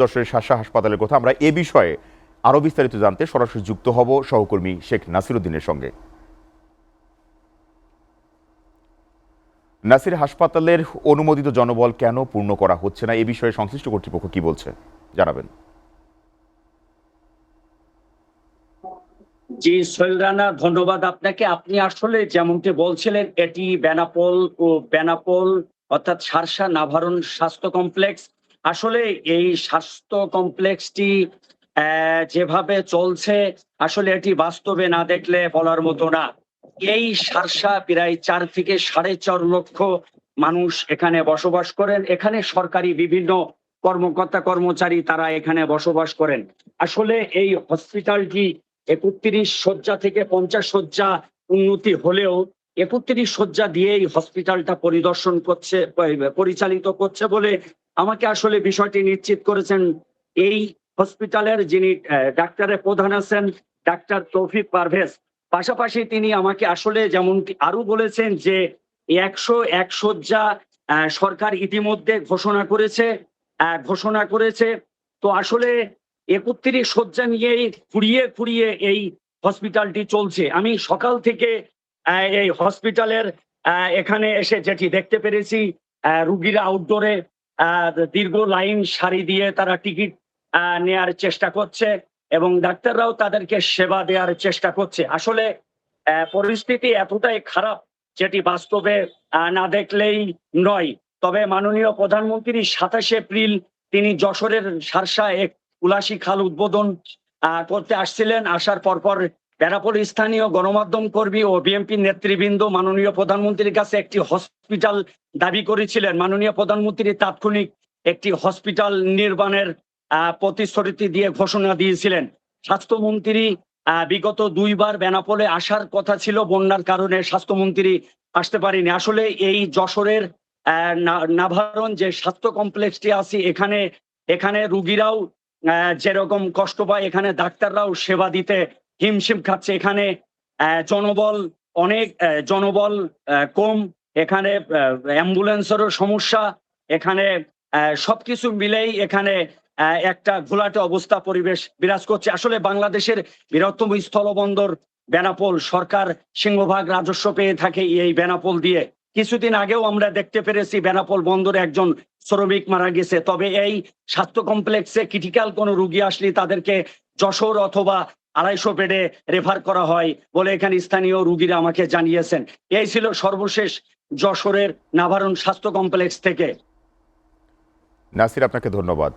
যশোরের শাসা হাসপাতালের কথা আমরা এ বিষয়ে আরো বিস্তারিত জানতে সরাসরি যুক্ত হব সহকর্মী শেখ নাসিরউদ্দিনের সঙ্গে। নাসির, হাসপাতালের অনুমোদিত জনবল কেন পূর্ণ করা হচ্ছে না, এ বিষয়ে সংশ্লিষ্ট কর্তৃপক্ষ কি বলছে জানাবেন। জি সোহেল রানা, ধন্যবাদ আপনাকে। আপনি আসলে যেমনটি বলছিলেন, এটি বেনাপোল অর্থাৎ শার্শা নাভারণ স্বাস্থ্য কমপ্লেক্স। আসলে এই স্বাস্থ্য কমপ্লেক্সটি যেভাবে চলছে, আসলে এটি বাস্তবে না দেখলে বলার মতো না। এই শার্শা প্রায় 4 থেকে 4.5 লক্ষ মানুষ এখানে বসবাস করেন। এখানে সরকারি বিভিন্ন কর্মকর্তা কর্মচারী তারা এখানে বসবাস করেন। আসলে এই হসপিটালটি 31 শয্যা থেকে 50 শয্যা উন্নতি হলেও 31 শয্যা দিয়েই হসপিটালটা পরিচালিত করছে বলে আমাকে আসলে বিষয়টি নিশ্চিত করেছেন এই হসপিটালের যিনি ডাক্তারের প্রধান আছেন, ডাক্তার তৌফিক পারভেজ। পাশাপাশি তিনি আমাকে আসলে যেমনটি আরো বলেছেন যে 101 শয্যা সরকার ইতিমধ্যে ঘোষণা করেছে। তো আসলে 31 শয্যা নিয়েই ফুরিয়ে এই হসপিটালটি চলছে। আমি সকাল থেকে এই হসপিটালের এখানে এসে যেটি দেখতে পেরেছি, রুগীরা আউটডোরে দীর্ঘ লাইন সারি দিয়ে তারা টিকিট নেয়ার চেষ্টা করছে এবং ডাক্তাররাও তাদেরকে সেবা দেওয়ার চেষ্টা করছে। আসলে পরিস্থিতি এতটাই খারাপ যেটি বাস্তবে না দেখলেই নয়। তবে মাননীয় প্রধানমন্ত্রী 27 এপ্রিল তিনি যশোরের শার্শা এক উলাসী খাল উদ্বোধন করতে আসছিলেন। আসার পরপর বেনাপোল স্থানীয় গণমাধ্যম কর্মী ও বিএনপির নেতৃবৃন্দ মাননীয় প্রধানমন্ত্রীর কাছে একটি হসপিটাল দাবি করেছিলেন। মাননীয় প্রধানমন্ত্রী তাৎক্ষণিক একটি হসপিটাল নির্মাণের প্রতিশ্রুতি দিয়ে ঘোষণা দিয়েছিলেন। স্বাস্থ্যমন্ত্রী বিগত 2 বার বেনাপোলে আসার কথা ছিল, বন্যার কারণে স্বাস্থ্যমন্ত্রী আসতে পারেনি। আসলে এই যশোরের নাভারণ যে স্বাস্থ্য কমপ্লেক্সটি আছে, এখানে রুগীরাও যেরকম কষ্ট পায়, এখানে ডাক্তাররাও সেবা দিতে হিমশিম খাচ্ছে। এখানে জনবল কম, এখানে অ্যাম্বুলেন্সেরও সমস্যা, এখানে সবকিছু মিলেই এখানে একটা ঘোলাটে অবস্থা পরিবেশ বিরাজ করছে। আসলে বাংলাদেশের বৃহত্তম স্থলবন্দর বেনাপোল, সরকার সিংহভাগ রাজস্ব পেয়ে থাকে এই বেনাপোল দিয়ে। কিছুদিন আগেও আমরা দেখতে পেরেছি বেনাপোল বন্দরে একজন শ্রমিক মারা গেছে। তবে এই স্বাস্থ্য কমপ্লেক্সে ক্রিটিক্যাল কোনো রুগী আসলে তাদেরকে যশোর অথবা 250 বেডে রেফার করা হয় বলে এখানে স্থানীয় রুগীরা আমাকে জানিয়েছেন। এই ছিল সর্বশেষ যশোরের নাভারণ স্বাস্থ্য কমপ্লেক্স থেকে। নাসির, আপনাকে ধন্যবাদ।